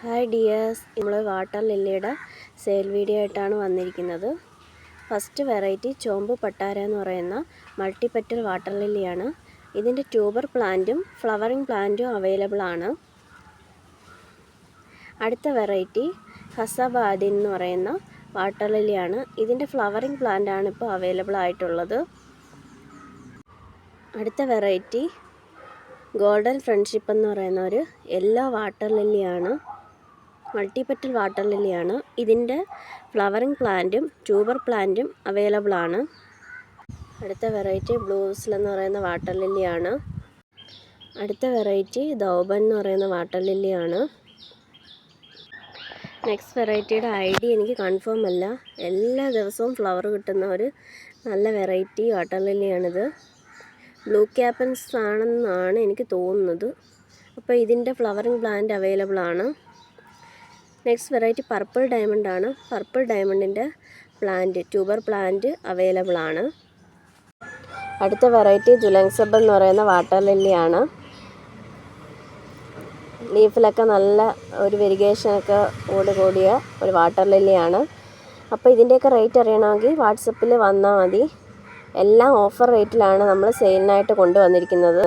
Hi dears, നമ്മൾ water ലില്ലിയുടെ sale video ആയിട്ടാണ് വന്നിരിക്കുന്നത്. ഫസ്റ്റ് വെറൈറ്റി ചോമ്പ് പട്ടാര എന്ന് പറയുന്ന മൾട്ടിപെറ്റൽ വാട്ടർ ലില്ലിയാണ്. ഇതിൻ്റെ ട്യൂബർ പ്ലാന്റും ഫ്ലവറിംഗ് പ്ലാന്റും അവൈലബിൾ ആണ്. അടുത്ത വെറൈറ്റി ഹസബാദിൻ എന്ന് പറയുന്ന വാട്ടർ ലില്ലിയാണ്. ഇതിൻ്റെ ഫ്ലവറിംഗ് പ്ലാന്റാണ് ഇപ്പോൾ അവൈലബിൾ ആയിട്ടുള്ളത്. അടുത്ത വെറൈറ്റി ഗോൾഡൻ ഫ്രണ്ട്ഷിപ്പ് എന്ന് പറയുന്ന ഒരു യെല്ലോ വാട്ടർ ലില്ലിയാണ്. മൾട്ടിപെറ്റൽ വാട്ടർ ലില്ലിയാണ്. ഇതിൻ്റെ ഫ്ലവറിംഗ് പ്ലാന്റും ട്യൂബർ പ്ലാന്റും അവൈലബിൾ ആണ്. അടുത്ത വെറൈറ്റി ബ്ലൂസിൽ എന്ന് പറയുന്ന വാട്ടർ ലില്ലിയാണ്. അടുത്ത വെറൈറ്റി ദൗബൻ എന്ന് പറയുന്ന വാട്ടർ ലില്ലിയാണ്. നെക്സ്റ്റ് വെറൈറ്റിയുടെ ഐഡി എനിക്ക് കൺഫേം അല്ല. എല്ലാ ദിവസവും ഫ്ലവർ കിട്ടുന്ന ഒരു നല്ല വെറൈറ്റി വാട്ടർ ലില്ലിയാണിത്. ബ്ലൂ ക്യാപ്പൻസ് ആണെന്നാണ് എനിക്ക് തോന്നുന്നത്. അപ്പോൾ ഇതിൻ്റെ ഫ്ലവറിംഗ് പ്ലാന്റ് അവൈലബിൾ ആണ്. നെക്സ്റ്റ് വെറൈറ്റി പർപ്പിൾ ഡയമണ്ട് ആണ്. പർപ്പിൾ ഡയമണ്ടിൻ്റെ പ്ലാന്റ് ട്യൂബർ പ്ലാന്റ് അവൈലബിൾ ആണ്. അടുത്ത വെറൈറ്റി ദുലങ്സബ് എന്ന് പറയുന്ന വാട്ടർ ലില്ലിയാണ്. ലീഫിലൊക്കെ നല്ല ഒരു വെരിഗേഷനൊക്കെ കൂടിയ ഒരു വാട്ടർ ലില്ലിയാണ്. അപ്പോൾ ഇതിൻ്റെയൊക്കെ റേറ്റ് അറിയണമെങ്കിൽ വാട്സപ്പിൽ വന്നാൽ മതി. എല്ലാം ഓഫർ റേറ്റിലാണ് നമ്മൾ സെയിലിനായിട്ട് കൊണ്ടുവന്നിരിക്കുന്നത്.